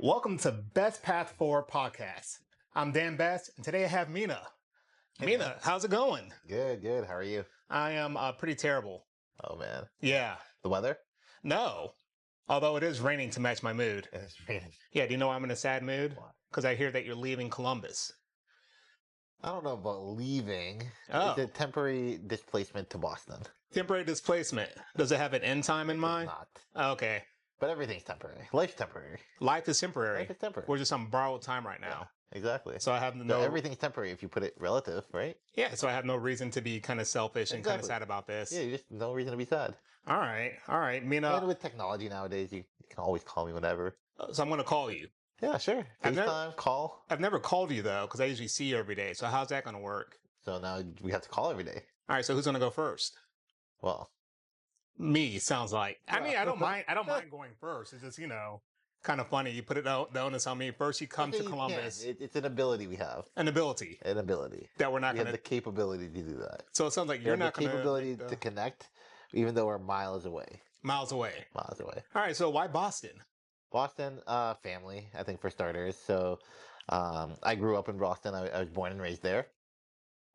Welcome to Best Path Forward Podcast. I'm Dan Best, and today I have Mina. Hey, Mina, man. how's it going? Good. How are you? I am pretty terrible. Oh, man. Yeah. The weather? No. Although it is raining to match my mood. It's raining. Yeah, do you know why I'm in a sad mood? Why? Because I hear that you're leaving Columbus. I don't know about leaving. Oh. It's a temporary displacement to Boston. Temporary displacement. Does it have an end time in mind? Not. Okay. But everything's temporary. Life's temporary. Life is temporary. Life is temporary. We're just on borrowed time right now. Yeah, exactly. So I have So no... everything's temporary if you put it relative, right? Yeah, so I have no reason to be kind of selfish and kind of Exactly. sad about this. Yeah, you just no reason to be sad. All right. And Mina, with technology nowadays, you can always call me whenever. so I'm going to call you. Yeah, sure. I've never- FaceTime, call. I've never called you, though, because I usually see you every day. So how's that going to work? So now we have to call every day. All right, so who's going to go first? Well, Me, sounds like. I mean, I don't mind going first. It's just, kind of funny. You put it the onus on me. First you come to you Columbus. can. It's an ability we have. An ability An ability. that we're not We have going the to... capability to do that. So it sounds like We you're have not the going to... capability to connect, even though we're miles away. Miles away. Miles away. All right, so why Boston? Boston, family, I think, for starters. So I grew up in Boston. I was born and raised there.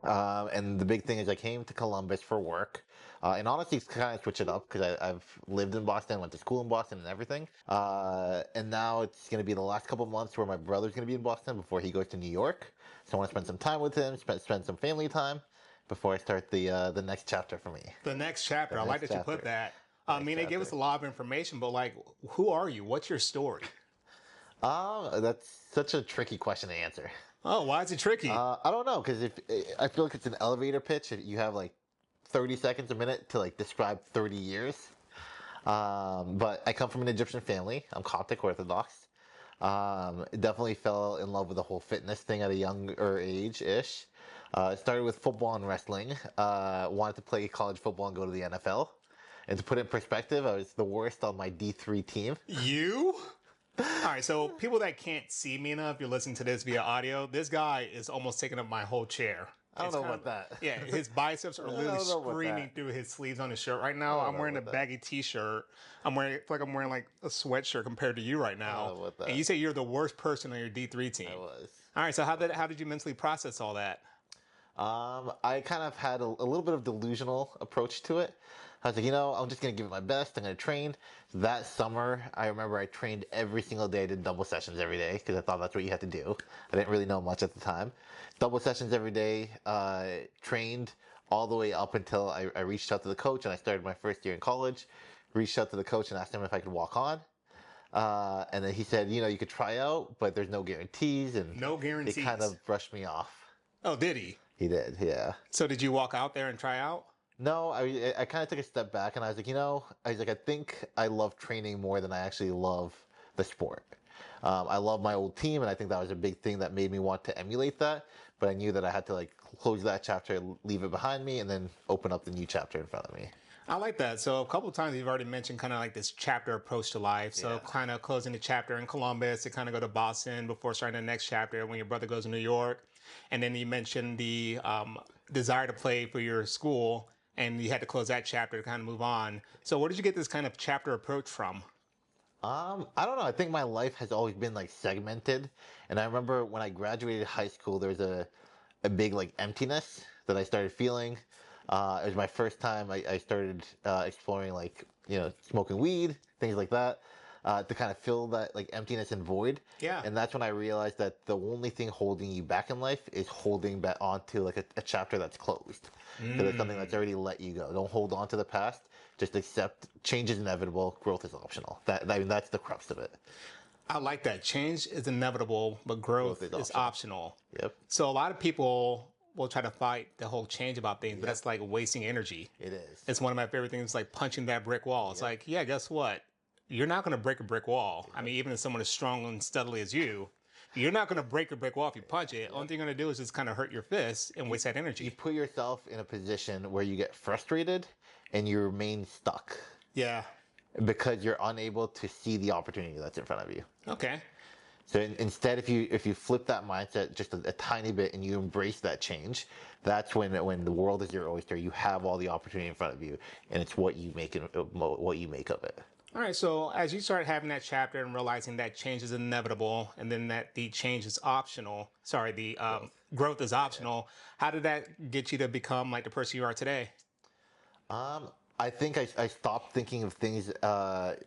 And the big thing is I came to Columbus for work. And honestly, it's kind of switch it up because I've lived in Boston, went to school in Boston and everything. And now it's going to be the last couple of months where my brother's going to be in Boston before he goes to New York. So I want to spend some time with him, spend some family time before I start the next chapter for me. The next chapter. I like that you put that. I mean, they gave us a chapter. lot of information, but like, who are you? What's your story? That's such a tricky question to answer. Oh, why is it tricky? I don't know, because if I feel like it's an elevator pitch, if you have like 30 seconds a minute to like describe 30 years. But I come from an Egyptian family. I'm Coptic Orthodox. Definitely fell in love with the whole fitness thing at a younger age-ish. Started with football and wrestling. Wanted to play college football and go to the NFL. And to put it in perspective, I was the worst on my D3 team. You? All right, so people that can't see Mina, if you're listening to this via audio, this guy is almost taking up my whole chair. I don't know about that. Yeah, his biceps are I literally don't know about screaming that. through his sleeves on his shirt right now. I'm wearing a baggy t-shirt. I feel like I'm wearing like a sweatshirt compared to you right now. I don't know about that. And you say you're the worst person on your D3 team. I was. All right, so how did you mentally process all that? I kind of had a little bit of delusional approach to it. I was like, I'm just going to give it my best. I'm going to train. That summer, I remember I trained every single day. I did double sessions every day because I thought that's what you had to do. I didn't really know much at the time. Double sessions every day, trained all the way up until I reached out to the coach and I started my first year in college. Reached out to the coach and asked him if I could walk on. And then he said, you could try out, but there's no guarantees. And No guarantees. He kind of brushed me off. Oh, did he? He did, yeah. So did you walk out there and try out? No, I kind of took a step back and I was like, I think I love training more than I actually love the sport. I love my old team and I think that was a big thing that made me want to emulate that. But I knew that I had to like close that chapter, leave it behind me, and then open up the new chapter in front of me. I like that. So a couple of times you've already mentioned kind of like this chapter approach to life. So Yeah. kind of closing the chapter in Columbus to kind of go to Boston before starting the next chapter when your brother goes to New York. And then you mentioned the desire to play for your school and you had to close that chapter to kind of move on. So where did you get this kind of chapter approach from? I don't know. I think my life has always been like segmented. And I remember when I graduated high school, there was a big like emptiness that I started feeling. It was my first time I started exploring like, smoking weed, things like that, to kind of fill that like emptiness and void. Yeah. And that's when I realized that the only thing holding you back in life is holding back onto like a chapter that's closed. Because it's something that's already let you go. Don't hold on to the past. Just accept change is inevitable. Growth is optional. That's the crux of it. I like that. Change is inevitable, but growth is optional. Yep. So a lot of people will try to fight the whole change about things, but that's like wasting energy. It is. It's one of my favorite things, like punching that brick wall. It's like, yeah, guess what? You're not going to break a brick wall. I mean, even if someone as strong and steadily as you, you're not going to break a brick wall if you punch it. Only thing you're going to do is just kind of hurt your fist and waste that You energy. put yourself in a position where you get frustrated and you remain stuck Yeah. because you're unable to see the opportunity that's in front of you. Okay. So instead, if you flip that mindset just a tiny bit and you embrace that change, that's when the world is your oyster. You have all the opportunity in front of you, and it's what you make of it. All right, so as you start having that chapter and realizing that change is inevitable, and then that the change is optional, sorry, the growth is optional, how did that get you to become like the person you are today? Um, I think I stopped thinking of things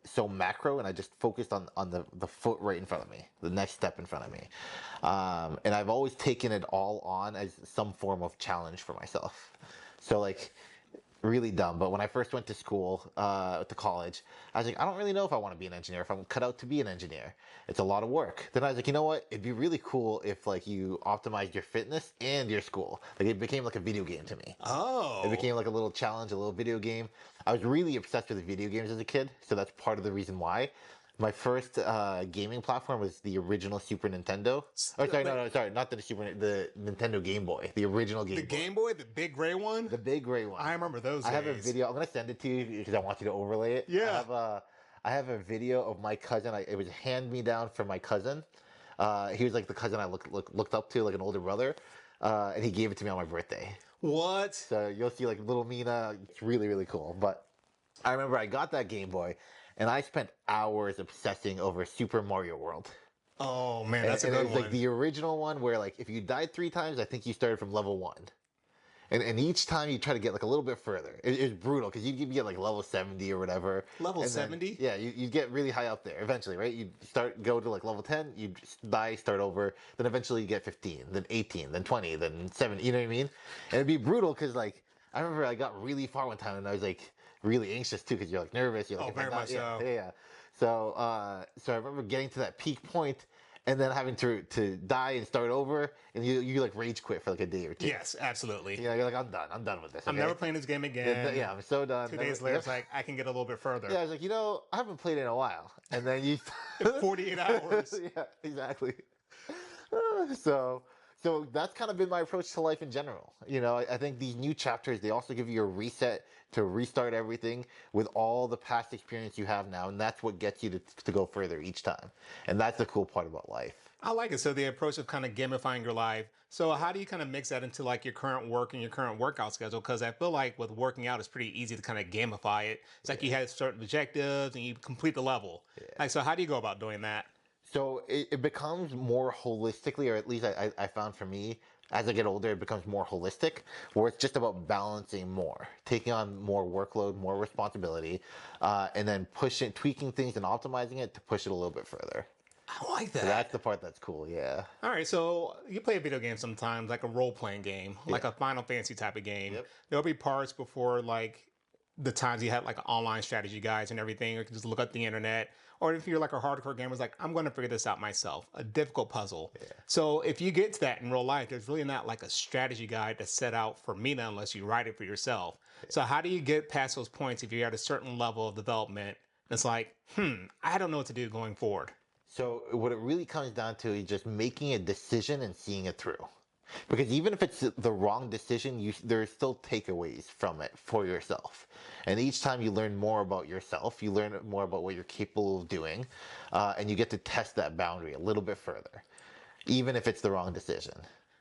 so macro, and I just focused on the foot right in front of me, the next step in front of me. And I've always taken it all on as some form of challenge for myself. So like really dumb, but when I first went to school, to college, I was like, I don't really know if I want to be an engineer, if I'm cut out to be an engineer. It's a lot of work. Then I was like, you know what? It'd be really cool if like you optimized your fitness and your school. Like it became like a video game to me. It Oh, became like a little challenge, a little video game. I was really obsessed with video games as a kid, so that's part of the reason why. My first gaming platform was the original Super Nintendo. Oh, sorry, wait, no, sorry, not the Nintendo Game Boy, the original the Game Boy, Game Boy, the big gray one? the big gray one. I remember those I have a days. video. I'm gonna send it to you because I want you to overlay it. Yeah. I have a video of my cousin. It was a hand me down from my cousin. He was like the cousin I looked up to, like an older brother, and he gave it to me on my birthday. What? So you'll see like little Mina. It's really really cool. But I remember I got that Game Boy, and I spent hours obsessing over Super Mario World. Oh man, that's a And it good was one. like the original one where like if you died 3 times, I think you started from level 1. And each time you try to get like a little bit further. It was brutal because you'd get like level 70 or whatever. Level And then, 70? yeah, you get really high up there eventually, right? You go to like level 10, you die, start over. Then eventually you get 15, then 18, then 20, then 7. You know what I mean? And it'd be brutal because like I remember I got really far one time and I was like really anxious too because you're like nervous. You're like, Oh, if I very die- much yeah, so. yeah, yeah. So I remember getting to that peak point and then having to die and start over, and you like rage quit for like a day or two. Yes, absolutely. Yeah, you're like, I'm done with this. I'm okay? never playing this game again. Yeah, I'm so done. 2 days later, it's like I can get a little bit further. Yeah, I was like, I haven't played in a while, and then you 48 hours. Yeah, exactly. So so that's kind of been my approach to life in general. I think these new chapters, they also give you a reset to restart everything with all the past experience you have now, and that's what gets you to go further each time. And that's the cool part about life. I like it. So the approach of kind of gamifying your life. So how do you kind of mix that into like your current work and your current workout schedule? Because I feel like with working out, it's pretty easy to kind of gamify it. It's like you have certain objectives and you complete the level. Like, so how do you go about doing that? So it becomes more holistically, or at least I found for me, as I get older, it becomes more holistic, where it's just about balancing more, taking on more workload, more responsibility, and then tweaking things and optimizing it to push it a little bit further. I like So that. that's the part that's cool, yeah. All right, so you play a video game sometimes, like a role-playing game, like a Final Fantasy type of game. Yep. There'll be parts before like the times you had like online strategy guides and everything, or you can just look up the internet. Or if you're like a hardcore gamer, it's like, I'm going to figure this out myself, a difficult puzzle. So if you get to that in real life, there's really not like a strategy guide that's set out for Mina unless you write it for yourself. So how do you get past those points if you're at a certain level of development? It's like, I don't know what to do going forward. So what it really comes down to is just making a decision and seeing it through. Because even if it's the wrong decision, there are still takeaways from it for yourself. And each time you learn more about yourself, you learn more about what you're capable of doing, and you get to test that boundary a little bit further, even if it's the wrong decision.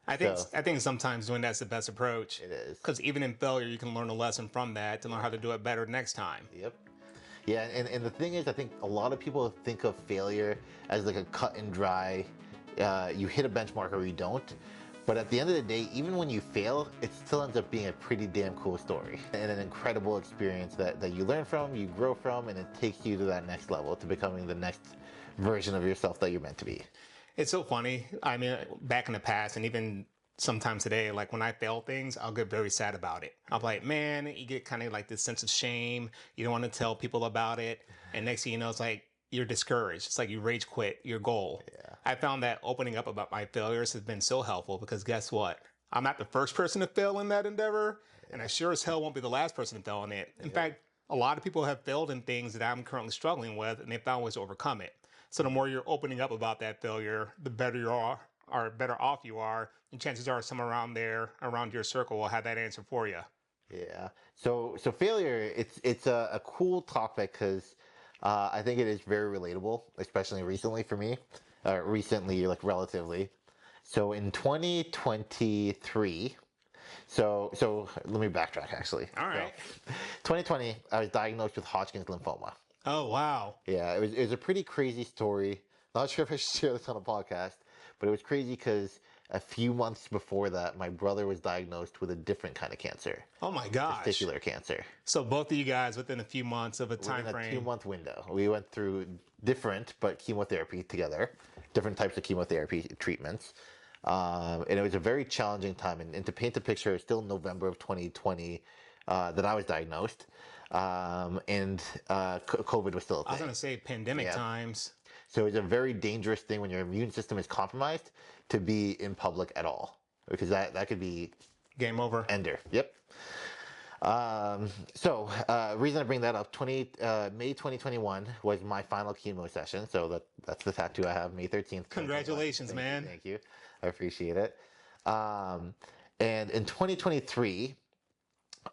I think sometimes doing that's the best approach. It is. Because even in failure, you can learn a lesson from that to learn how to do it better next time. Yep. Yeah, and the thing is, I think a lot of people think of failure as like a cut and dry, you hit a benchmark or you don't. But at the end of the day, even when you fail, it still ends up being a pretty damn cool story and an incredible experience that you learn from, you grow from, and it takes you to that next level, to becoming the next version of yourself that you're meant to be. It's so funny. I mean, back in the past and even sometimes today, like when I fail things, I'll get very sad about it. I'm like, man, you get kind of like this sense of shame. You don't want to tell people about it. And next thing you know, it's like you're discouraged. It's like you rage quit your goal. Yeah. I found that opening up about my failures has been so helpful because guess what? I'm not the first person to fail in that endeavor. And I sure as hell won't be the last person to fail in it. In fact, a lot of people have failed in things that I'm currently struggling with and they found ways to overcome it. So the more you're opening up about that failure, the better you are, or better off you are. And chances are someone around your circle will have that answer for you. Yeah. So failure, it's a cool topic because I think it is very relatable, especially recently for me. Recently, like relatively. So in 2023, so let me backtrack actually. All right. So, 2020, I was diagnosed with Hodgkin's lymphoma. Oh, wow. Yeah, it was a pretty crazy story. Not sure if I should share this on a podcast, but it was crazy because a few months before that, my brother was diagnosed with a different kind of cancer, Oh my gosh. testicular cancer, So both of you guys within a few months of a time within a frame. 2 month window. We went through different but chemotherapy together, different types of chemotherapy treatments. And it was a very challenging time. And to paint the picture, it was still November of 2020 that I was diagnosed. COVID was still a I was thing. gonna say pandemic Yeah. times. So it's a very dangerous thing when your immune system is compromised to be in public at all, because that could be Game over. ender. Yep. Reason I bring that up, May 2021 was my final chemo session. So that's the tattoo I have, May 13th. Congratulations, man. Thank you. I appreciate it. And in 2023,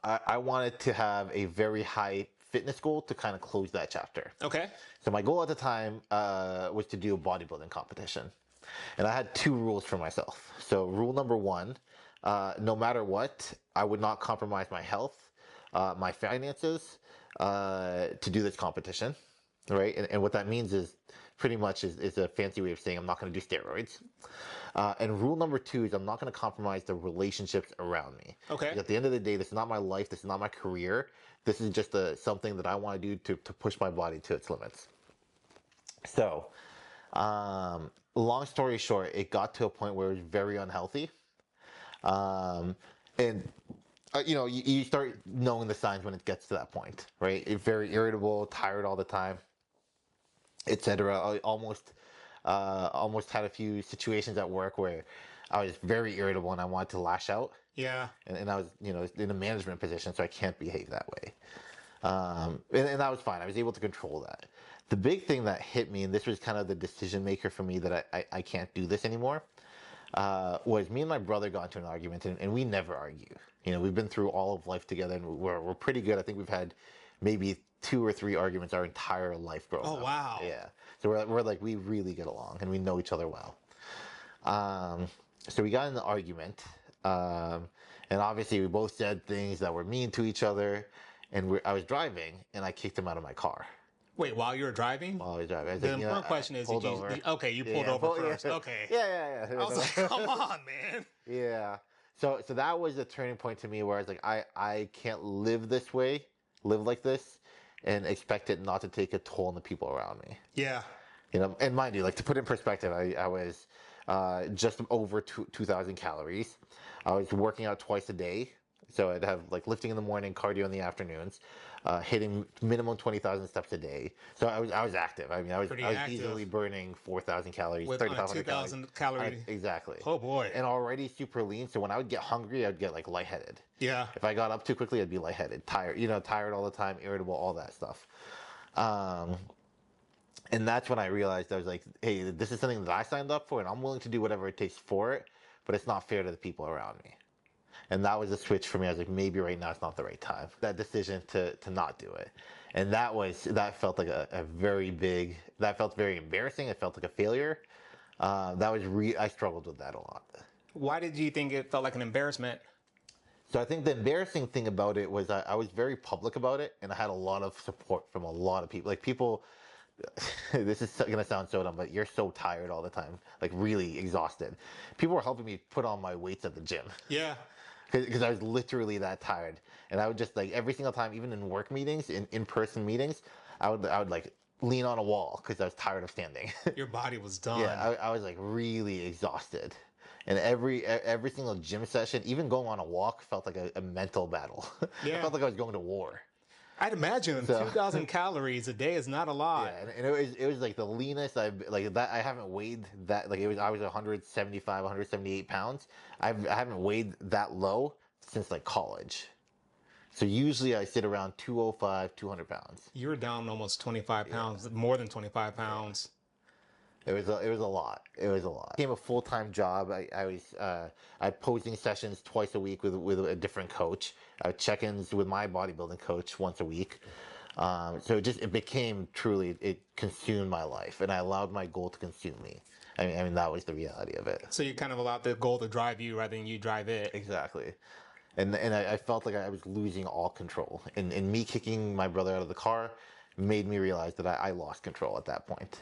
I wanted to have a very high fitness goal to kind of close that chapter. Okay. So my goal at the time was to do a bodybuilding competition. And I had two rules for myself. So rule number one, no matter what, I would not compromise my health, my finances to do this competition, right? And what that means is pretty much is a fancy way of saying I'm not going to do steroids. And rule number two is I'm not going to compromise the relationships around me. Okay. Because at the end of the day, this is not my life. This is not my career. This is just something that I want to do to push my body to its limits. So, long story short, it got to a point where it was very unhealthy. You start knowing the signs when it gets to that point, right? It's very irritable, tired all the time, etc. I almost had a few situations at work where I was very irritable and I wanted to lash out. Yeah. And I was, in a management position, so I can't behave that way. And that was fine. I was able to control that. The big thing that hit me, and this was kind of the decision maker for me that I can't do this anymore, was me and my brother got into an argument, and we never argue. We've been through all of life together, and we're pretty good. I think we've had maybe 2 or 3 arguments our entire life growing up. Oh, wow. Yeah. So we're like, we really get along, and we know each other well. So we got in the argument, and obviously we both said things that were mean to each other, and I was driving, and I kicked him out of my car. Wait, while you were driving? While I was driving. I was The like, important question is, pulled over. you pulled over first. Okay. Yeah. I was like, come on, man. Yeah. So that was a turning point to me where I was like, I can't live this way, live like this, and expect it not to take a toll on the people around me. Yeah. And mind you, like, to put in perspective, I was just over 2,000 calories. I was working out twice a day. So I'd have like lifting in the morning, cardio in the afternoons, hitting minimum 20,000 steps a day. So I was active. I mean, I was easily burning 4,000 calories, with 3,500 2,000 calorie. Exactly. Oh boy. And already super lean. So when I would get hungry, I'd get like lightheaded. Yeah. If I got up too quickly, I'd be lightheaded, tired, tired all the time, irritable, all that stuff. And that's when I realized I was like, hey, this is something that I signed up for, and I'm willing to do whatever it takes for it, but it's not fair to the people around me. And that was a switch for me. I was like, maybe right now it's not the right time. That decision to not do it. And that felt like that felt very embarrassing. It felt like a failure. I struggled with that a lot. Why did you think it felt like an embarrassment? So I think the embarrassing thing about it was I was very public about it, and I had a lot of support from a lot of people. Like, people, this is going to sound so dumb, but you're so tired all the time, like really exhausted. People were helping me put on my weights at the gym. Yeah. Because I was literally that tired, and I would just, like, every single time, even in work meetings, in-person meetings, I would like lean on a wall because I was tired of standing. Your body was done. Yeah, I was like really exhausted, and every single gym session, even going on a walk, felt like a mental battle. Yeah. I felt like I was going to war. I'd imagine 2,000 calories a day is not a lot. Yeah, and it was like the leanest I haven't weighed that, like, I was 175, 178 pounds. I haven't weighed that low since like college. So usually I sit around 205, 200 pounds. You were down almost 25 pounds, more than 25 pounds. It was a lot. It was a lot. It became a full-time job. I had posing sessions twice a week with a different coach. Check-ins with my bodybuilding coach once a week. So it became truly, it consumed my life, and I allowed my goal to consume me. I mean that was the reality of it. So you kind of allowed the goal to drive you rather than you drive it. Exactly. And I felt like I was losing all control. And me kicking my brother out of the car made me realize that I lost control at that point.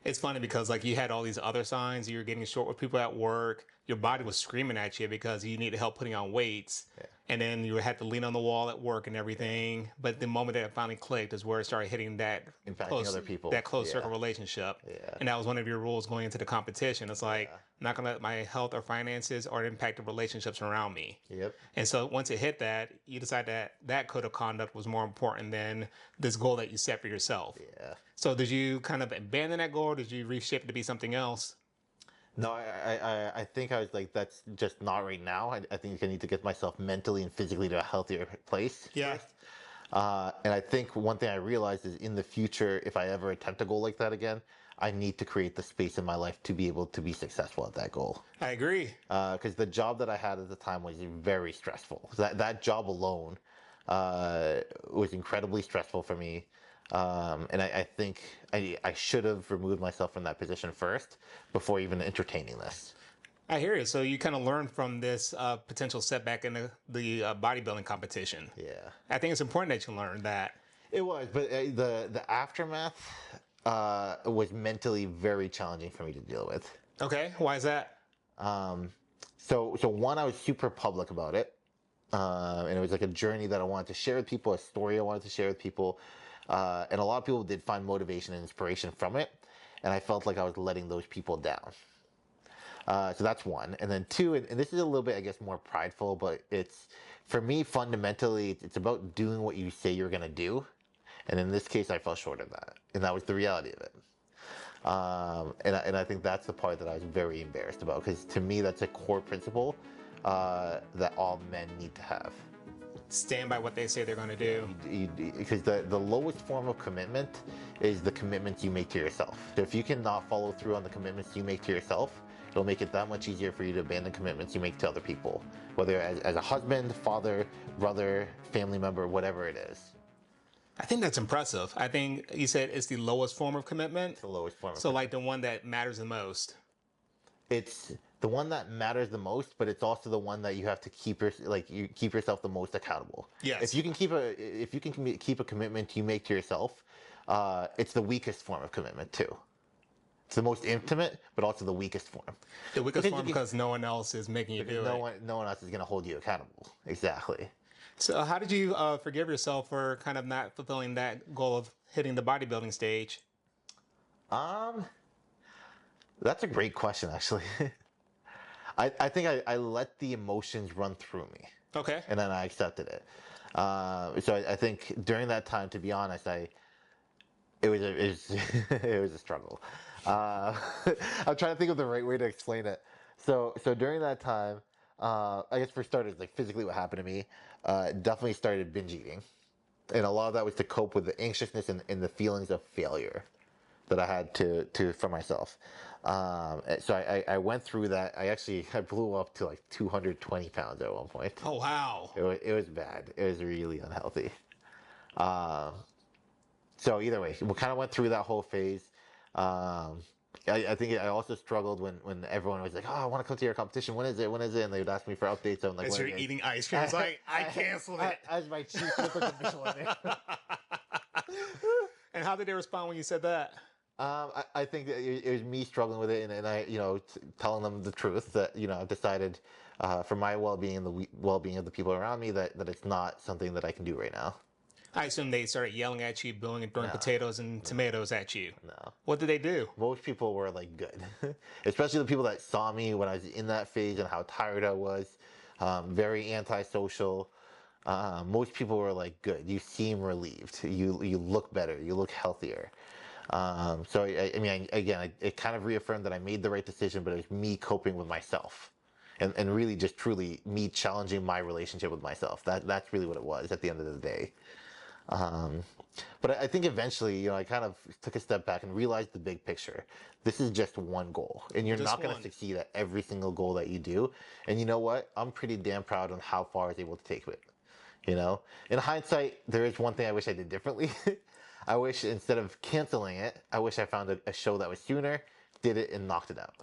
It's funny because like you had all these other signs. You were getting short with people at work. Your body was screaming at you because you needed help putting on weights. Yeah. And then you had to lean on the wall at work and everything. But the moment that it finally clicked is where it started hitting Impacting other people. that close Yeah. circle relationship. Yeah. And that was one of your rules going into the competition. It's like, Yeah. I'm not going to let my health or finances or impact the relationships around me. Yep. And so once it hit that, you decided that that code of conduct was more important than this goal that you set for yourself. Yeah. So did you kind of abandon that goal or did you reshape it to be something else? No, I think I was like, that's just not right now. I think I need to get myself mentally and physically to a healthier place. Yeah. And I think one thing I realized is in the future, if I ever attempt a goal like that again, I need to create the space in my life to be able to be successful at that goal. I agree. Because the job that I had at the time was very stressful. That job alone was incredibly stressful for me. And I think I should have removed myself from that position first before even entertaining this. I hear you. So you kind of learned from this potential setback in the bodybuilding competition. Yeah, I think it's important that you learned that. it was, but the aftermath was mentally very challenging for me to deal with. Okay. Why is that? So one, I was super public about it, and it was like a journey that I wanted to share with people, a story I wanted to share with people, and a lot of people did find motivation and inspiration from it, and I felt like I was letting those people down. So that's one, and then two, and this is a little bit, I guess, more prideful, but it's for me fundamentally, it's about doing what you say you're gonna do, and in this case, I fell short of that, and that was the reality of it. And I think that's the part that I was very embarrassed about, because to me, that's a core principle that all men need to have. Stand by what they say they're going to do. Because the lowest form of commitment is the commitments you make to yourself. So if you cannot follow through on the commitments you make to yourself, it'll make it that much easier for you to abandon commitments you make to other people, whether as a husband, father, brother, family member, whatever it is. I think that's impressive. I think you said it's the lowest form of commitment. It's the lowest form of So like the one that matters the most. It's the one that matters the most, but it's also the one that you have to keep you keep yourself the most accountable. Yes. If you can keep a commitment you make to yourself, it's the weakest form of commitment too. It's the most intimate, but also the weakest form. The weakest form because no one else is making you do it. No one else is going to hold you accountable. Exactly. So how did you forgive yourself for kind of not fulfilling that goal of hitting the bodybuilding stage? That's a great question, actually. I think I let the emotions run through me. Okay. And then I accepted it. So I think during that time, to be honest, it was it was a struggle. I'm trying to think of the right way to explain it. So during that time, I guess for starters, like physically what happened to me, definitely started binge eating. And a lot of that was to cope with the anxiousness and the feelings of failure that I had for myself. So I went through that. I blew up to like 220 pounds at one point. Oh, wow. It was bad. It was really unhealthy. So either way, we kind of went through that whole phase. I think I also struggled when everyone was like, "Oh, I want to come to your competition. When is it? When is it?" And they would ask me for updates. I'm like, "As you're eating ice cream." It's like I canceled it. As my chief official one day. And how did they respond when you said that? I think that it was me struggling with it, and I, telling them the truth that I've decided for my well-being and the well-being of the people around me that it's not something that I can do right now. I assume they started yelling at you, booing and throwing potatoes and tomatoes at you. No. What did they do? Most people were like good, especially the people that saw me when I was in that phase and how tired I was, very antisocial. Most people were like, good, you seem relieved. You look better. You look healthier. So I mean, again, it kind of reaffirmed that I made the right decision, but it was me coping with myself. And really just truly me challenging my relationship with myself. That's really what it was at the end of the day. But I think eventually, I kind of took a step back and realized the big picture. This is just one goal, and you're not going to succeed at every single goal that you do. And you know what? I'm pretty damn proud on how far I was able to take it. In hindsight, there is one thing I wish I did differently. I wish instead of canceling it, I wish I found a show that was sooner, did it, and knocked it out.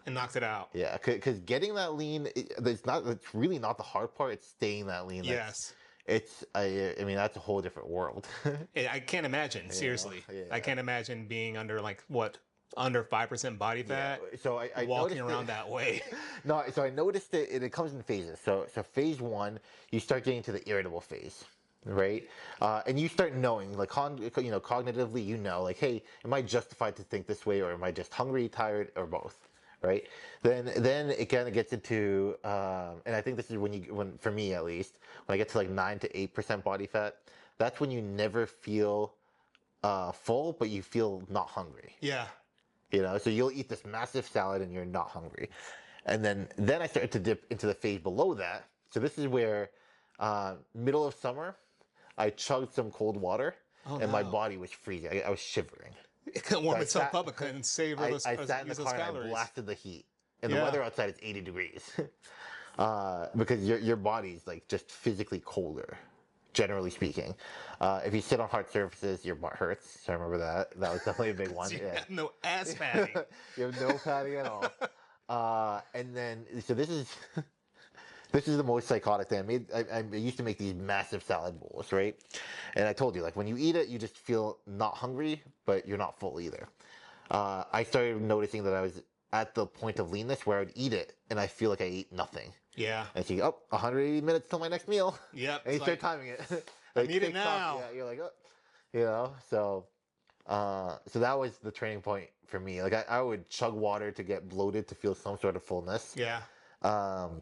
Yeah, because getting that lean, it's really not the hard part. It's staying that lean. Yes. I mean, that's a whole different world. I can't imagine, seriously. I Yeah. can't imagine being under like what, under 5% body Yeah, fat, so I walking noticed it. around that way. No, so I noticed it. It comes in phases. So phase one, you start getting to the irritable phase, right? And you start knowing, like, cognitively, like, hey, am I justified to think this way, or am I just hungry, tired, or both, right? Then it kind of gets into, and I think this is when for me at least, when I get to like 9 to 8% body fat, that's when you never feel full, but you feel not hungry. Yeah. So you'll eat this massive salad and you're not hungry. And then I started to dip into the phase below that. So this is where middle of summer, I chugged some cold water Oh and my no. body was freezing. I was shivering. It couldn't So warm itself up. It couldn't savor those, I sat in the use those car and I calories. blasted the heat. And the Yeah. weather outside is 80 degrees. Because your body's like just physically colder, generally speaking. If you sit on hard surfaces, your butt hurts. So I remember that. That was definitely a big one. You Yeah. have no ass padding. You have no padding at all. And then, so this is this is the most psychotic thing. I used to make these massive salad bowls, right? And I told you, like, when you eat it, you just feel not hungry, but you're not full either. I started noticing that I was at the point of leanness where I would eat it and I feel like I ate nothing. Yeah. And so you go, oh, 180 minutes till my next meal. Yep. And you It's start like, timing it. I Like, need it TikTok, now. Yeah, you're like, oh, so that was the training point for me. Like, I would chug water to get bloated to feel some sort of fullness. Yeah. Um,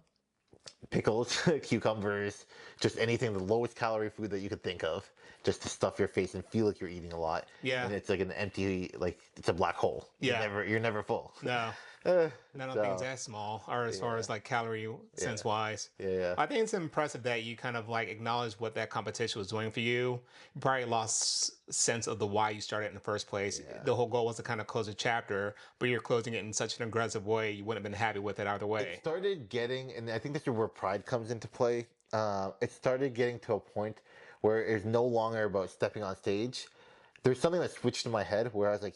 Pickles, cucumbers, just anything, the lowest calorie food that you could think of, just to stuff your face and feel like you're eating a lot. Yeah. And it's like an empty, like, it's a black hole. Yeah. You're never full. No. Uh, None of so, things that small, or as far as like calorie sense wise. yeah. I think it's impressive that you kind of like acknowledge what that competition was doing for you. You probably lost sense of the why you started in the first place. Yeah. The whole goal was to kind of close a chapter, but you're closing it in such an aggressive way, you wouldn't have been happy with it either It way. started getting, and I think this is where pride comes into play. It started getting to a point where it's no longer about stepping on stage. There's something that switched in my head where I was like,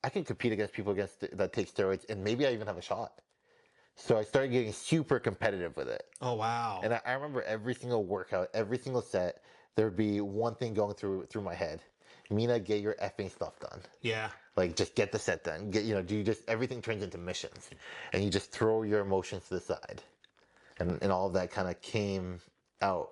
I can compete against people that take steroids, and maybe I even have a shot. So I started getting super competitive with it. Oh, wow. And I remember every single workout, every single set, there would be one thing going through my head. Mina, get your effing stuff done. Yeah. Like, just get the set done. Everything turns into missions. And you just throw your emotions to the side. And all of that kind of came out.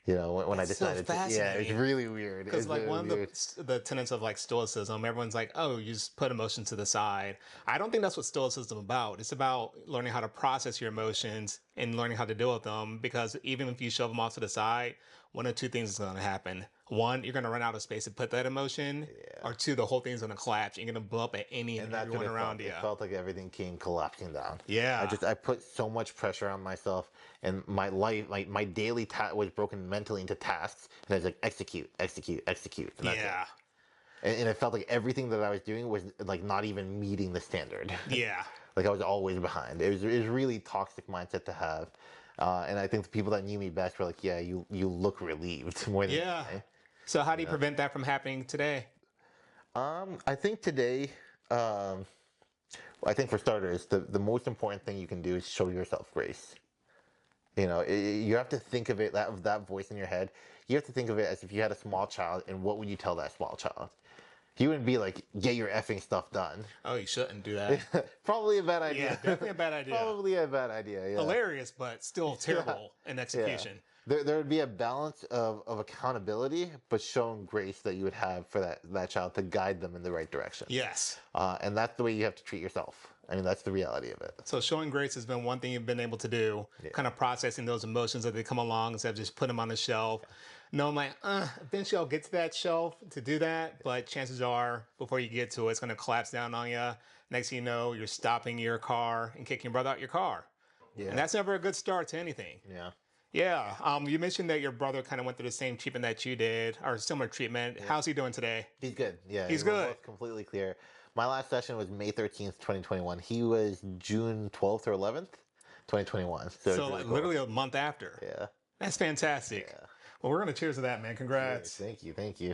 When I That's so decided to, fascinating. it's really weird. Because It's like really one weird. of the tenets of like stoicism, everyone's like, oh, you just put emotions to the side. I don't think that's what stoicism is about. It's about learning how to process your emotions and learning how to deal with them. Because even if you shove them off to the side, one of two things is going to happen. One, you're going to run out of space to put that emotion. Or two, the whole thing's going to collapse. You're going to blow up at any and That's what everyone around felt. you. It felt like everything came collapsing down. Yeah. I put so much pressure on myself, and my life, my daily was broken mentally into tasks, and I was like, execute, execute, execute. And that's it. Yeah. And it felt like everything that I was doing was like not even meeting the standard. Yeah. Like, I was always behind. It was really toxic mindset to have. And I think the people that knew me best were like, yeah, you look relieved more than Yeah. anything. So how do you prevent that from happening today? I think today, I think for starters, the most important thing you can do is show yourself grace. You have to think of it, that voice in your head, you have to think of it as if you had a small child, and what would you tell that small child? You wouldn't be like, get your effing stuff done. Oh, you shouldn't do that. Probably a bad idea. Yeah, definitely a bad idea. Probably a bad idea, yeah. Hilarious, but still terrible in execution. There would be a balance of accountability, but showing grace that you would have for that child to guide them in the right direction. Yes. And that's the way you have to treat yourself. I mean, that's the reality of it. So showing grace has been one thing you've been able to do, kind of processing those emotions as they come along instead of just put them on the shelf. No, I'm like, eventually I'll get to that shelf to do that, but chances are before you get to it, it's going to collapse down on you. Next thing you know, you're stopping your car and kicking your brother out your car. Yeah. And that's never a good start to anything. Yeah. Yeah. You mentioned that your brother kind of went through the same treatment that you did, or similar treatment. Yeah. How's he doing today? He's good. Yeah. He's good. Both completely clear. My last session was May 13th, 2021. He was June 12th or 11th, 2021. So really like cool. Literally a month after. Yeah. That's fantastic. Yeah. Well, we're going to cheers to that, man. Congrats. Cheers. Thank you. Thank you.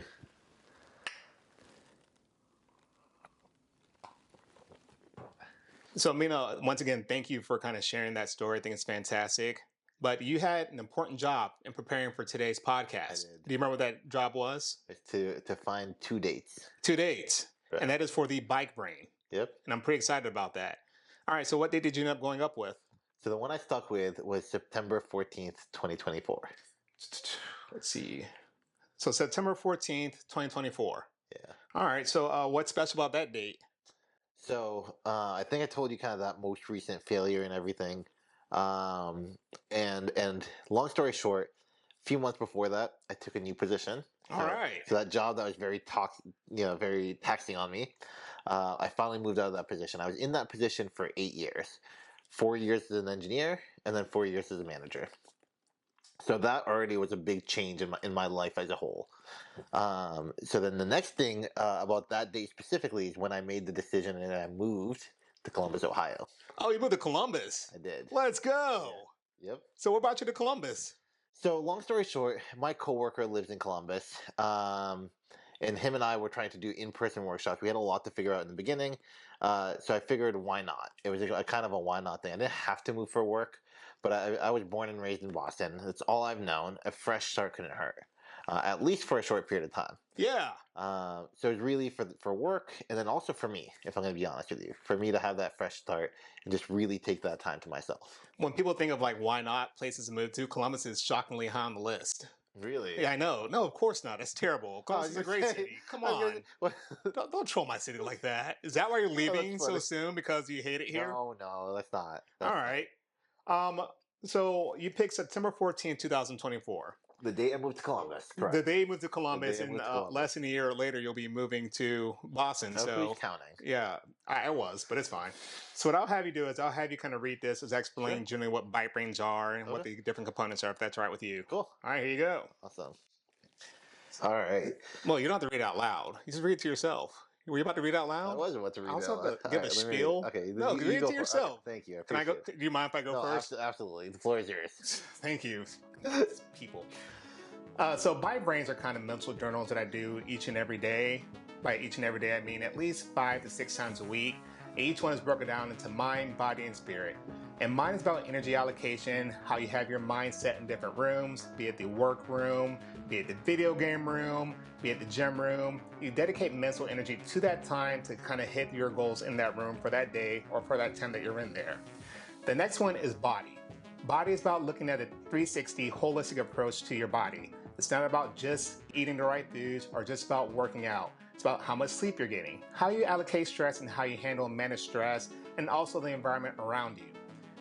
So, Mina, once again, thank you for kind of sharing that story. I think it's fantastic. but you had an important job in preparing for today's podcast. did. Do you remember what that job was? It's to find 2 dates. 2 dates. Right. And that is for the bike brain. Yep. And I'm pretty excited about that. All right, so what date did you end up going up with? So the one I stuck with was September 14th, 2024. Let's see. So September 14th, 2024. Yeah. All right, so what's special about that date? So I think I told you kind of that most recent failure and everything. And long story short, a few months before that, I took a new position. All right. So that job that was very very taxing on me, I finally moved out of that position. I was in that position for 8 years, 4 years as an engineer, and then 4 years as a manager. So that already was a big change in my life as a whole. So then the next thing about that day specifically is when I made the decision and I moved to Columbus, Ohio. Oh, you moved to Columbus. I did. Let's go. Yeah. Yep. So what brought you to Columbus? So long story short, my coworker lives in Columbus, and him and I were trying to do in-person workshops. We had a lot to figure out in the beginning, so I figured why not? It was a kind of a why not thing. I didn't have to move for work, but I was born and raised in Boston. That's all I've known. A fresh start couldn't hurt, at least for a short period of time. Yeah. So it was really for work, and then also for me, if I'm going to be honest with you, for me to have that fresh start and just really take that time to myself. When people think of like why not places to move to, Columbus is shockingly high on the list. Really? Yeah, I know. No, of course not. That's terrible. Columbus is a great city. Come on. Don't troll my city like that. Is that why you're leaving so soon because you hate it here? No, that's not. All right. So you picked September 14th, 2024. The day I moved to Columbus. Correct. The day you moved to Columbus, and less than a year later, you'll be moving to Boston. Who's counting? Yeah, I was, but it's fine. So what I'll have you do is I'll have you kind of read this as I explain generally what bike brains are and what the different components are, if that's all right with you. Cool. All right, here you go. Awesome. All right. Well, you don't have to read it out loud. You just read it to yourself. Were you about to read out loud? I wasn't about to read it out loud. Give a spiel. Okay. No, read it to yourself. Okay, thank you. Can I go? Do you mind if I go first? Absolutely. The floor is yours. Thank you. People. So bike brains are kind of mental journals that I do each and every day. By each and every day, I mean at least 5 to 6 times a week. And each one is broken down into mind, body, and spirit. And mind is about energy allocation, how you have your mind set in different rooms, be it the work room, be it the video game room, be it the gym room. You dedicate mental energy to that time to kind of hit your goals in that room for that day or for that time that you're in there. The next one is body. Body is about looking at a 360 holistic approach to your body. It's not about just eating the right foods or just about working out. It's about how much sleep you're getting, how you allocate stress and how you handle and manage stress, and also the environment around you.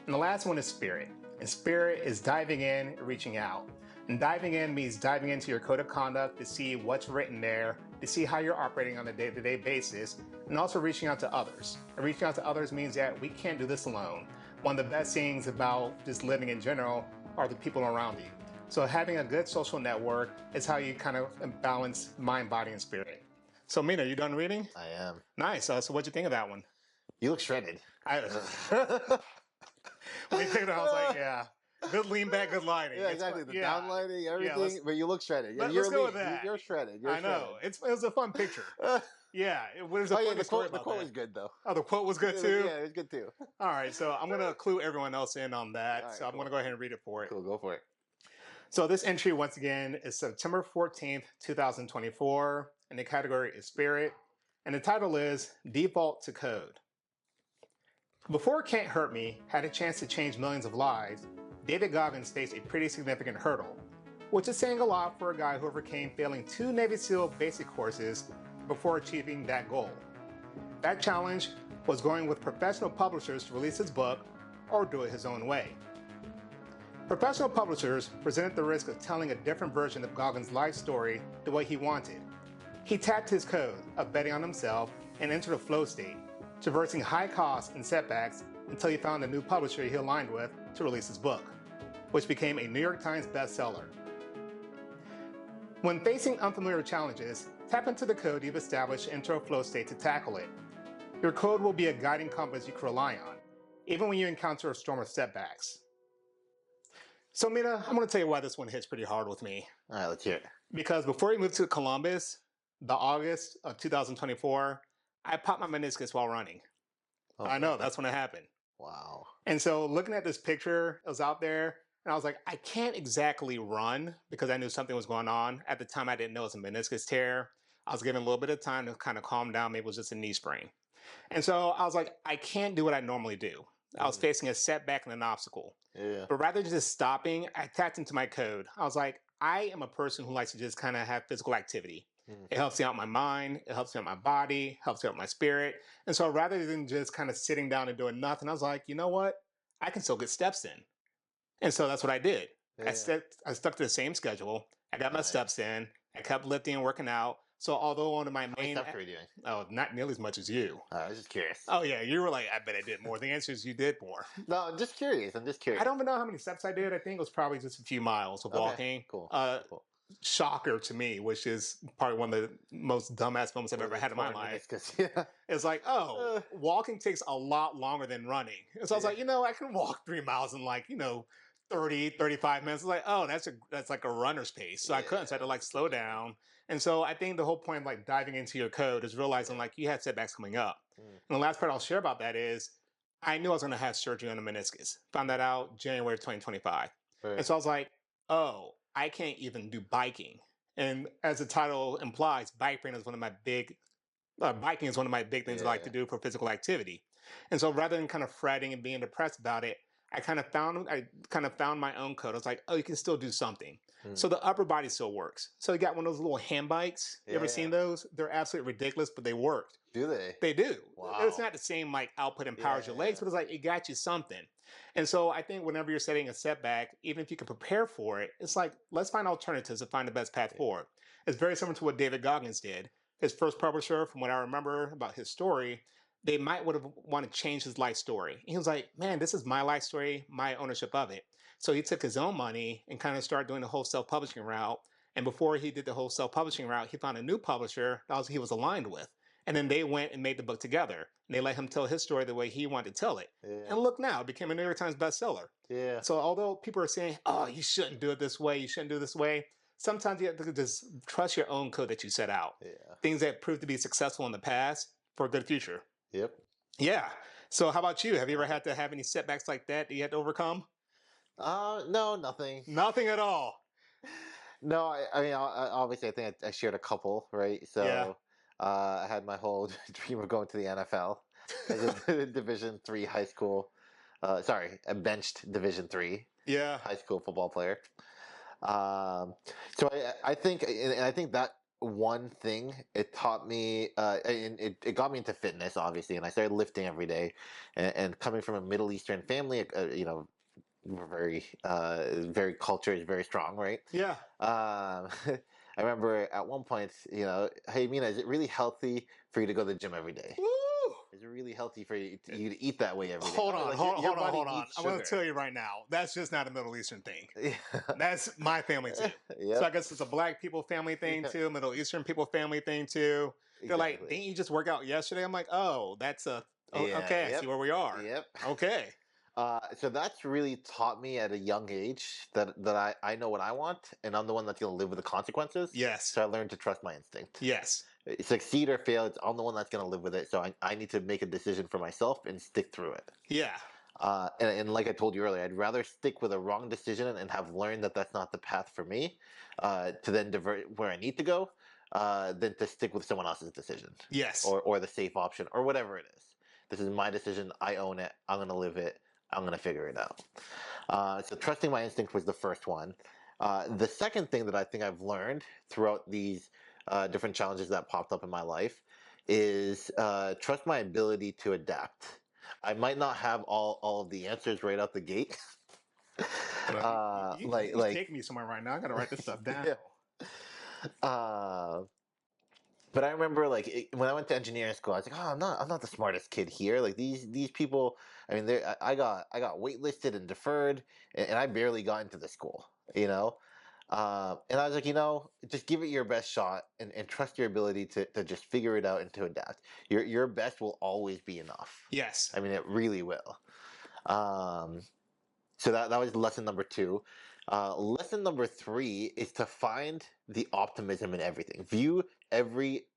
And the last one is spirit. And spirit is diving in and reaching out. And diving in means diving into your code of conduct to see what's written there, to see how you're operating on a day-to-day basis, and also reaching out to others. And reaching out to others means that we can't do this alone. One of the best things about just living in general are the people around you. So having a good social network is how you kind of balance mind, body, and spirit. So Mina, you done reading? I am. Nice. So what'd you think of that one? You look shredded. When you picked it up, I was like, yeah. Good lean back, good lighting. Yeah, exactly. The down lighting, everything. But you look shredded. Let's go with that. You're shredded. I know. It was a fun picture. Yeah. There's a funny story about that. The quote was good, though. Oh, the quote was good, too? Yeah, it was good, too. All right. So I'm going to clue everyone else in on that. Right, so I'm going to go ahead and read it for it. Cool. Go for it. So this entry, once again, is September 14th, 2024. And the category is spirit. And the title is Default to Code. Before Can't Hurt Me had a chance to change millions of lives, David Goggins faced a pretty significant hurdle, which is saying a lot for a guy who overcame failing 2 Navy SEAL basic courses before achieving that goal. That challenge was going with professional publishers to release his book or do it his own way. Professional publishers presented the risk of telling a different version of Goggins' life story the way he wanted. He tapped his code of betting on himself and entered a flow state, traversing high costs and setbacks until he found a new publisher he aligned with to release his book, which became a New York Times bestseller. When facing unfamiliar challenges, tap into the code you've established into a flow state to tackle it. Your code will be a guiding compass you can rely on, even when you encounter a storm of setbacks. So Mina, I'm going to tell you why this one hits pretty hard with me. All right, let's hear it. Because before he moved to Columbus, the August of 2024, I popped my meniscus while running. Oh, I know, that's when it happened. Wow. And so looking at this picture, it was out there, And I was like, I can't exactly run because I knew something was going on. At the time, I didn't know it was a meniscus tear. I was given a little bit of time to kind of calm down. Maybe it was just a knee sprain. And so I was like, I can't do what I normally do. I was Mm. facing a setback and an obstacle. Yeah. But rather than just stopping, I tapped into my code. I was like, I am a person who likes to just kind of have physical activity. Mm. It helps me out my mind, it helps me out my body, helps me out my spirit. And so rather than just kind of sitting down and doing nothing, I was like, you know what? I can still get steps in. And so that's what I did. Yeah. I stuck to the same schedule. I got my Nice. steps in. I kept lifting and working out. So although one of my How many main, steps were you doing? oh, not nearly as much as you. I was just curious. Oh yeah, you were like, I bet I did more. The answer is you did more. No, I'm just curious. I'm just curious. I don't even know how many steps I did. I think it was probably just a few miles of Okay, walking. cool. Cool. Shocker to me, which is probably one of the most dumbass moments I've ever had in my life. Yeah. It's like, oh, walking takes a lot longer than running. And so I was like, I can walk 3 miles in like, 30, 35 minutes. It's like, oh, that's like a runner's pace. So I couldn't. So I had to like slow down. And so I think the whole point of like diving into your code is realizing like you had setbacks coming up. Mm. And the last part I'll share about that is I knew I was going to have surgery on the meniscus. Found that out January of 2025. Right. And so I was like, oh, I can't even do biking. And as the title implies, biking is one of my big things I like to do for physical activity. And so rather than kind of fretting and being depressed about it, I kind of found my own code. I was like, oh, you can still do something. Mm. So the upper body still works. So you got one of those little hand bikes. You ever seen those? They're absolutely ridiculous, but they worked. Do they? They do. Wow. It's not the same like output and power as your legs, but it's like it got you something. And so I think whenever you're setting a setback, even if you can prepare for it, it's like let's find alternatives to find the best path forward. It's very similar to what David Goggins did. His first publisher, from what I remember about his story, they might would have wanted to change his life story. He was like, man, this is my life story, my ownership of it. So he took his own money and kind of started doing the whole self-publishing route. And before he did the whole self-publishing route, he found a new publisher that he was aligned with. And then they went and made the book together. And they let him tell his story the way he wanted to tell it. Yeah. And look now, it became a New York Times bestseller. Yeah. So although people are saying, oh, you shouldn't do it this way, you shouldn't do it this way, sometimes you have to just trust your own code that you set out. Yeah. Things that proved to be successful in the past for a good future. Yep. Yeah. So how about you? Have you ever had to have any setbacks like that you had to overcome? No, nothing. Nothing at all. No, I mean, obviously, I think I shared a couple, right? So, I had my whole dream of going to the NFL as a Division III high school. A benched Division III high school football player. So I think, and I think that one thing it taught me, and it got me into fitness, obviously, and I started lifting every day. And coming from a Middle Eastern family, we're very culture is very strong, right? Yeah. I remember at one point, hey Mina, is it really healthy for you to go to the gym every day? Woo! Is it really healthy for you to eat that way every day? Hold on. Needs I'm going to tell you right now, that's just not a Middle Eastern thing. Yeah. That's my family too. Yep. So I guess it's a Black people family thing too, Middle Eastern people family thing too. They're like, didn't you just work out yesterday? I'm like, oh, that's okay. I see where we are. Yep. Okay. So that's really taught me at a young age that I know what I want, and I'm the one that's going to live with the consequences. Yes. So I learned to trust my instinct. Yes. Succeed or fail, I'm the one that's going to live with it. So I need to make a decision for myself and stick through it. Yeah. And like I told you earlier, I'd rather stick with a wrong decision and have learned that that's not the path for me, to then divert where I need to go, than to stick with someone else's decision. Yes. Or the safe option or whatever it is. This is my decision. I own it. I'm going to live it. I'm going to figure it out. So trusting my instinct was the first one. The second thing that I think I've learned throughout these different challenges that popped up in my life is trust my ability to adapt. I might not have all of the answers right out the gate. You take me somewhere right now. I got to write this stuff down. Yeah. But I remember, when I went to engineering school, I was like, "Oh, I'm not the smartest kid here. Like these people. I mean, I got waitlisted and deferred, and I barely got into the school. And I was like, just give it your best shot, and trust your ability to just figure it out and to adapt. Your best will always be enough. Yes. I mean, it really will. So that was lesson number 2. Lesson number 3 is to find the optimism in everything. View every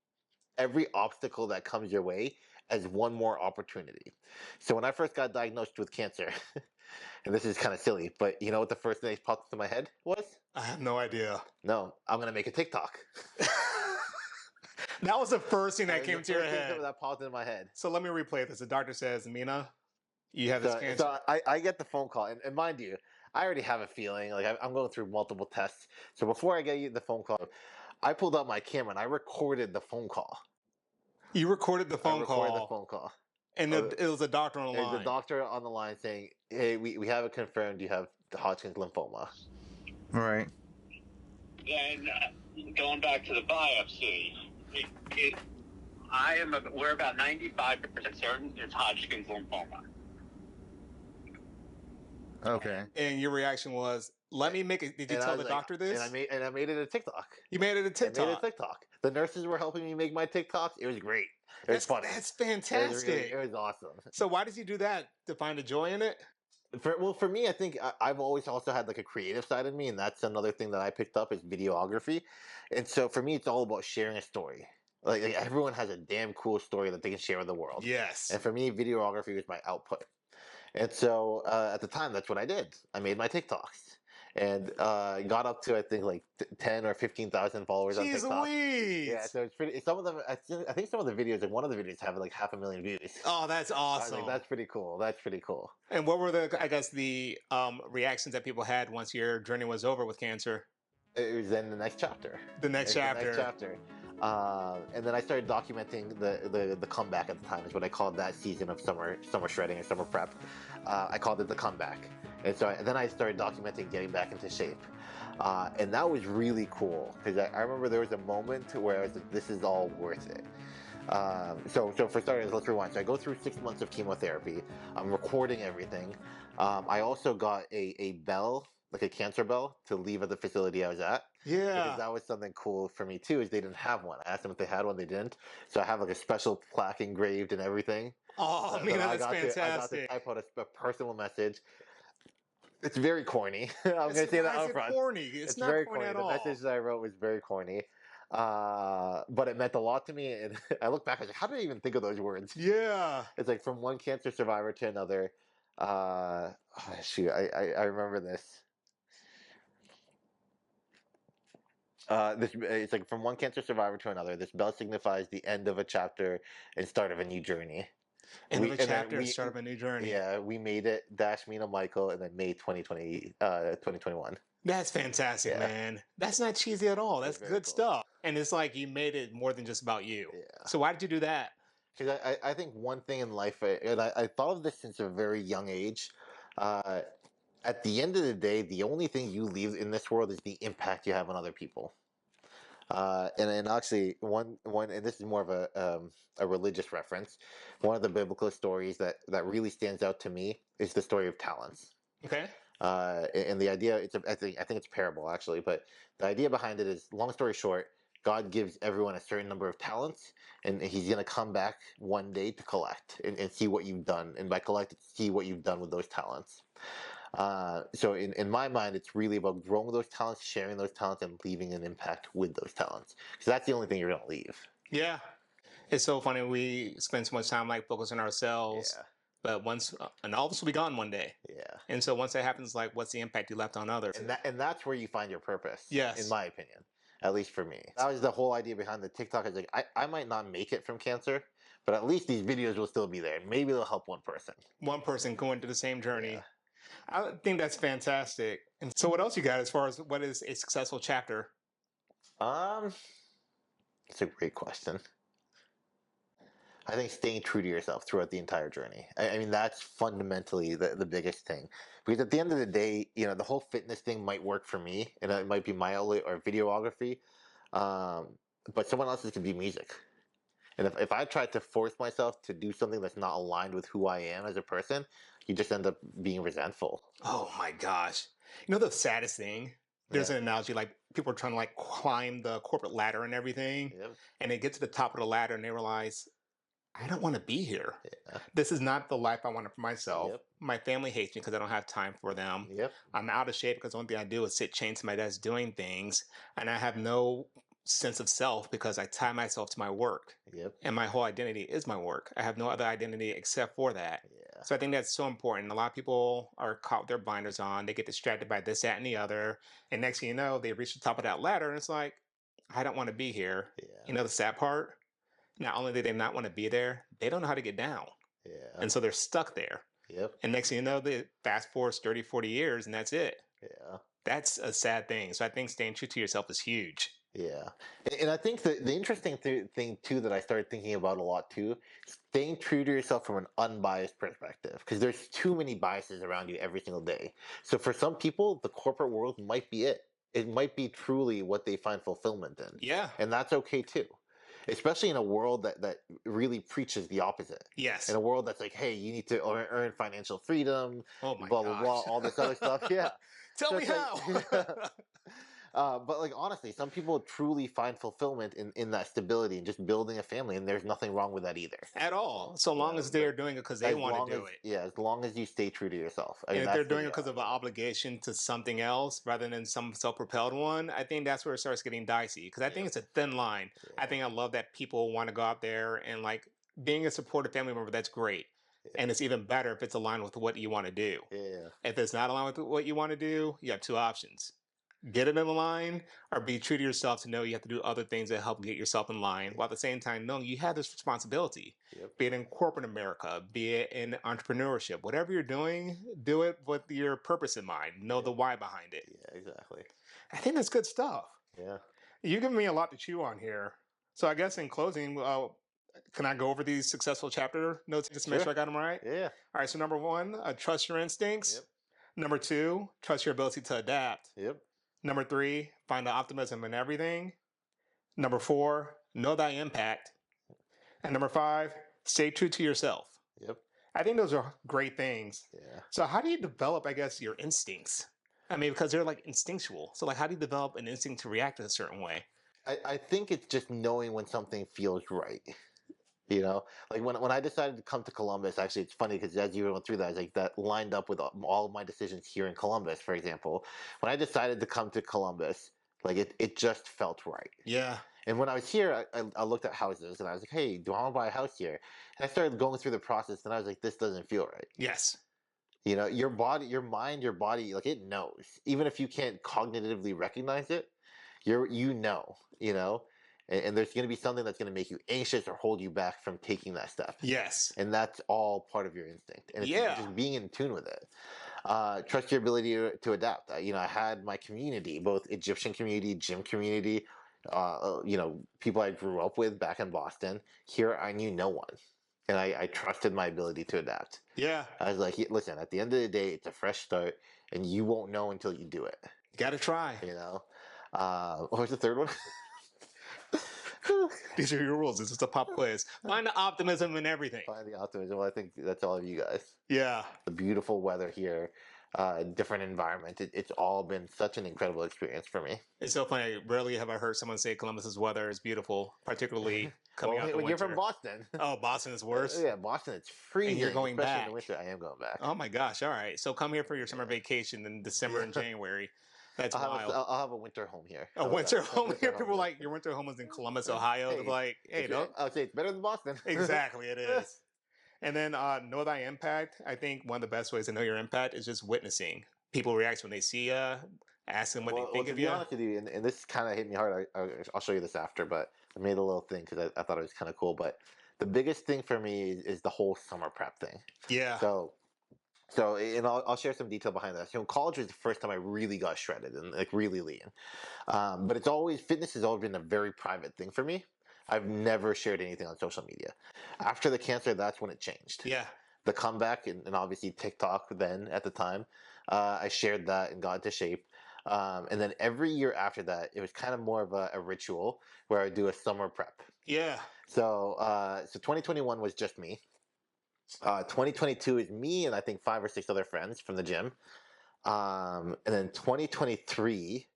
obstacle that comes your way as one more opportunity. So when I first got diagnosed with cancer, and this is kind of silly, but you know what the first thing that popped into my head was? I have no idea. No, I'm gonna make a TikTok. That was the first thing that That was came the to your first thing head. that popped into my head. So let me replay this. The doctor says, Mina, you have this So, cancer. so I get the phone call, and mind you, I already have a feeling. Like I'm going through multiple tests. So before I get you the phone call, I pulled out my camera and I recorded the phone call. You recorded the I phone recorded the call, phone call. and it was a doctor on the There's a line. doctor on the line saying, "Hey, we have it confirmed. You have the Hodgkin's lymphoma." Right. Then going back to the biopsy, we're about 95% certain it's Hodgkin's lymphoma. Okay. And your reaction was, "Let me make it." Did you And I tell was the like- doctor this? And I made it a TikTok. You made it a I made TikTok. it a TikTok. The nurses were helping me make my TikToks. It was great. It was funny. That's It was, fantastic. it was awesome. So why did you do that? To find a joy in it? For me, I think I've always also had like a creative side in me, and that's another thing that I picked up is videography. And so for me, it's all about sharing a story. Like everyone has a damn cool story that they can share with the world. Yes. And for me, videography was my output. And so at the time, that's what I did. I made my TikToks and got up to I think like 10 or 15,000 followers on Jeez TikTok. Louise. Yeah, so it's pretty. Some of them, I think some of the videos, like one of the videos, have like 500,000 views. Oh, that's I was awesome. like, that's pretty cool. That's pretty cool. And what were the reactions that people had once your journey was over with cancer? It was then the next chapter. The next chapter. The next chapter. And then I started documenting the comeback at the time is what I called that season of summer shredding or summer prep. I called it the comeback. And so then I started documenting getting back into shape. And that was really cool because I remember there was a moment where I was like, this is all worth it. So for starters, let's rewind. So I go through 6 months of chemotherapy. I'm recording everything. I also got a bell, like a cancer bell, to leave at the facility I was at. Yeah. Because that was something cool for me too, is they didn't have one. I asked them if they had one, they didn't. So I have like a special plaque engraved and everything. Oh, So Mina, I that's got to fantastic. type out a personal message. It's very corny. I'm going to say that Why up is it front. corny? It's not very corny at The all. message that I wrote was very corny. But it meant a lot to me. And I look back, I was like, how did I even think of those words? Yeah. It's like from one cancer survivor to another. Shoot, I remember this. It's like from one cancer survivor to another. This bell signifies the end of a chapter and start of a new journey. End of a chapter, start of a new journey. Yeah, we made it. Dash Mina Michael, and then May 2021. That's fantastic, Yeah. man. That's not cheesy at all. That's very good cool. stuff. And it's like you made it more than just about you. Yeah. So why did you do that? Because I think one thing in life, and I thought of this since a very young age. At the end of the day, the only thing you leave in this world is the impact you have on other people. And actually, one, and this is more of a religious reference. One of the biblical stories that really stands out to me is the story of talents. Okay. And the idea, I think it's a parable actually, but the idea behind it is, long story short, God gives everyone a certain number of talents, and He's going to come back one day to collect and see what you've done, and by collect, see what you've done with those talents. So in my mind, it's really about growing those talents, sharing those talents, and leaving an impact with those talents. Because that's the only thing you're going to leave. Yeah. It's so funny. We spend so much time like focusing on ourselves. Yeah. But and all of us will be gone one day. Yeah. And so once that happens, like, what's the impact you left on others? And that's where you find your purpose. Yes. In my opinion. At least for me. That was the whole idea behind the TikTok. Is like, I might not make it from cancer, but at least these videos will still be there. Maybe they'll help one person. One person going through the same journey. Yeah. I think that's fantastic. And so what else you got as far as what is a successful chapter? It's a great question. I think staying true to yourself throughout the entire journey. I mean, that's fundamentally the biggest thing. Because at the end of the day, the whole fitness thing might work for me, and it might be my outlet or videography, but someone else's can be music. And if I try to force myself to do something that's not aligned with who I am as a person, you just end up being resentful. Oh my gosh. The saddest thing? There's an analogy like people are trying to like climb the corporate ladder and everything. Yep. And they get to the top of the ladder and they realize, I don't want to be here. Yeah. This is not the life I wanted for myself. Yep. My family hates me because I don't have time for them. Yep. I'm out of shape because the only thing I do is sit chained to somebody that's doing things. And I have no sense of self because I tie myself to my work. Yep. And my whole identity is my work. I have no other identity except for that. Yeah. So I think that's so important. A lot of people are caught with their blinders on. They get distracted by this, that, and the other. And next thing you know, they reach the top of that ladder and it's like, I don't want to be here. You Yeah. know, the sad part? Not only do they not want to be there, they don't know how to get down. Yeah. And so they're stuck there. Yep. And next thing you know, they fast forward 30, 40 years and that's it. Yeah. That's a sad thing. So I think staying true to yourself is huge. Yeah. And I think the interesting thing too that I started thinking about a lot too, staying true to yourself from an unbiased perspective, because there's too many biases around you every single day. So for some people, the corporate world might be it. It might be truly what they find fulfillment in. Yeah. And that's okay too. Especially in a world that really preaches the opposite. Yes. In a world that's like, hey, you need to earn financial freedom, Oh my blah, blah, blah, gosh. all this other stuff. Yeah. Tell So me it's like- how. but like honestly, some people truly find fulfillment in that stability and just building a family, and there's nothing wrong with that either. At all. So long Yeah, as they're doing it because they As want long to do as- it. Yeah, as long as you stay true to yourself. I And mean, if they're that's the doing it because of an reality. obligation to something else rather than some self-propelled one, I think that's where it starts getting dicey. Because I think it's a thin line. I think I love that people want to go out there and like being a supportive family member. That's great. And it's even better if it's aligned with what you want to do. Yeah, If it's not aligned with what you want to do, you have two options. Get it in line or be true to yourself to know you have to do other things that help get yourself in line while at the same time knowing you have this responsibility. Yep. Be it in corporate America, be it in entrepreneurship, whatever you're doing, do it with your purpose in mind. Know the why behind it. yeah, exactly. I think that's good stuff. Yeah, You're giving me a lot to chew on here. So I guess in closing, can I go over these successful chapter notes just to make Sure. sure I got them right? yeah, All right. So number one, trust your instincts. Yep. Number two, trust your ability to adapt. yep, Number three, find the optimism in everything. Number four, know thy impact. And number five, stay true to yourself. yep, I think those are great things. yeah. So how do you develop, I guess, your instincts? I mean, because they're like instinctual. So like, how do you develop an instinct to react in a certain way? I think it's just knowing when something feels right. You know, like when I decided to come to Columbus, actually, it's funny because as you went through that, it's like that lined up with all of my decisions here in Columbus, for example. When I decided to come to Columbus, like it just felt right. Yeah. And when I was here, I looked at houses and I was like, hey, do I want to buy a house here? And I started going through the process and I was like, this doesn't feel right. Yes. You know, your body, your mind, your body, like it knows. Even if you can't cognitively recognize it, you know, and there's going to be something that's going to make you anxious or hold you back from taking that step. Yes. And that's all part of your instinct. And it's Yeah. just being in tune with it. Trust your ability to adapt. You know, I had my community, both Egyptian community, gym community, you know, people I grew up with back in Boston. Here, I knew no one. And I trusted my ability to adapt. Yeah. I was like, listen, at the end of the day, it's a fresh start, and you won't know until you do it. You got to try. You know? What was the third one? These are your rules. This is a pop quiz. Find the optimism in everything. Find the optimism. Well, I think that's all of you guys. Yeah. The beautiful weather here, different environment. It's all been such an incredible experience for me. It's so funny. Rarely have I heard someone say Columbus's weather is beautiful, particularly coming Well, out the when winter. you're from Boston. Oh, Boston is worse. Yeah, Boston, it's freezing. And you're going especially back. in the winter. I am going back. Oh my gosh! All right, so come here for your summer vacation in December and January. That's wild. I'll have a winter home here. A How about winter that? home Winter here. home People here. like your winter home is in Columbus, Ohio. They're like, hey, don't. I'll say it's better than Boston. Exactly, it is. And then know thy impact. I think one of the best ways to know your impact is just witnessing. People react when they see you, ask them what they think to of be you. honest with you, and this kind of hit me hard. I'll show you this after, but I made a little thing because I thought it was kind of cool. But the biggest thing for me is the whole summer prep thing. Yeah. So, and I'll share some detail behind that. So, college was the first time I really got shredded and like really lean. But fitness has always been a very private thing for me. I've never shared anything on social media. After the cancer, that's when it changed. Yeah. The comeback and obviously TikTok then at the time, I shared that and got into shape. And then every year after that, it was kind of more of a ritual where I do a summer prep. Yeah. So 2021 was just me. 2022 is me and I think 5 or 6 other friends from the gym. And then 2023,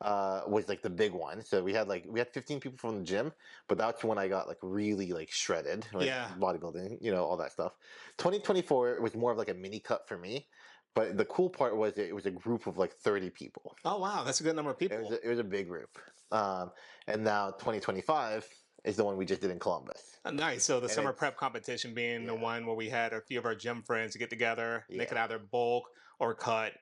was like the big one. So we had 15 people from the gym, but that's when I got like really like shredded, like Yeah. bodybuilding, all that stuff. 2024 was more of like a mini cut for me, but the cool part was it was a group of like 30 people. Oh wow, that's a good number of people. It was a big group. And now 2025 is the one we just did in Columbus. Nice. So the And summer it's- prep competition being the Yeah. one where we had a few of our gym friends get together. They could Yeah. either bulk or cut.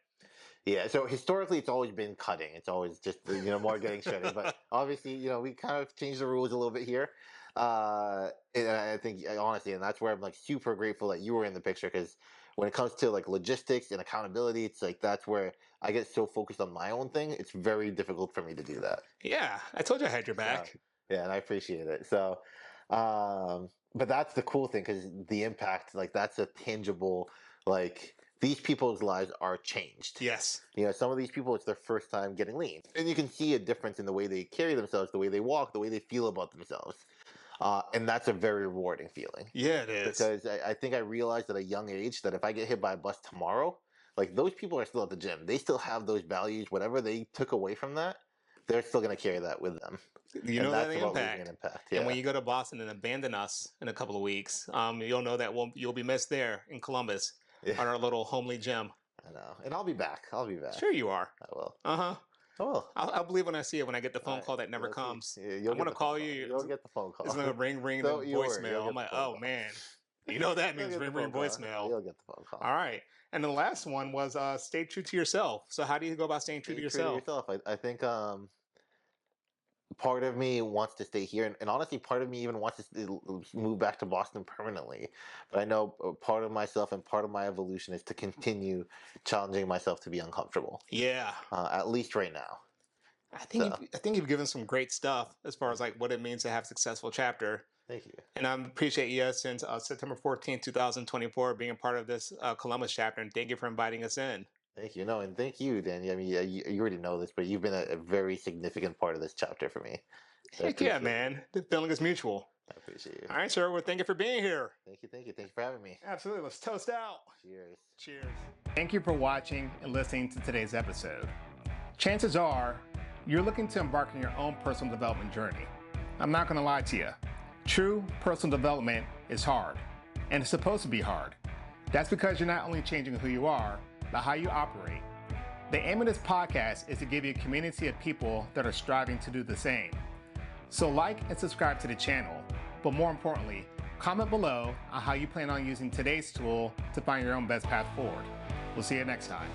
Yeah, so historically it's always been cutting. It's always just more getting shredded. But obviously, we kind of changed the rules a little bit here. And I think honestly, and that's where I'm like super grateful that you were in the picture, because when it comes to like logistics and accountability, it's like that's where I get so focused on my own thing. It's very difficult for me to do that. Yeah, I told you I had your back. Yeah, and I appreciate it. So, but that's the cool thing, because the impact, like that's a tangible, like these people's lives are changed. Yes. Some of these people, it's their first time getting lean. And you can see a difference in the way they carry themselves, the way they walk, the way they feel about themselves. And that's a very rewarding feeling. Yeah, it is. Because I think I realized at a young age that if I get hit by a bus tomorrow, like those people are still at the gym. They still have those values. Whatever they took away from that, they're still going to carry that with them. You And know that's that about leaving impact. an impact. And Yeah. when you go to Boston and abandon us in a couple of weeks, you'll know that you'll be missed there in Columbus Yeah. on our little homely gym. I know. And I'll be back. I'll be back. Sure you are. I will. Uh-huh. I will. I'll believe when I see it, when I get the phone Alright, call that never you'll see. comes. Yeah, you'll I'm get going to the call phone you. You'll get the phone call. It's going to ring the Don't you worry, voicemail. you'll I'm get like, the phone oh, call. man. You know that means You'll get the ring phone call. voicemail. You'll get the phone call. All right. And the last one was stay true to yourself. So how do you go about staying true to yourself? I think part of me wants to stay here, and honestly, part of me even wants to move back to Boston permanently. But I know part of myself and part of my evolution is to continue challenging myself to be uncomfortable. Yeah. At least right now. I think you've given some great stuff as far as like what it means to have a successful chapter. Thank you. And I appreciate you since September 14th, 2024, being a part of this Columbus chapter. And thank you for inviting us in. Thank you. No, and thank you, Danny. I mean, you already know this, but you've been a very significant part of this chapter for me. So I Heck yeah, appreciate it. man. The feeling is mutual. I appreciate you. All right, sir. Well, thank you for being here. Thank you. Thank you. Thanks for having me. Absolutely. Let's toast out. Cheers. Cheers. Thank you for watching and listening to today's episode. Chances are you're looking to embark on your own personal development journey. I'm not going to lie to you. True personal development is hard, and it's supposed to be hard. That's because you're not only changing who you are, but how you operate. The aim of this podcast is to give you a community of people that are striving to do the same. So like and subscribe to the channel, but more importantly, comment below on how you plan on using today's tool to find your own best path forward. We'll see you next time.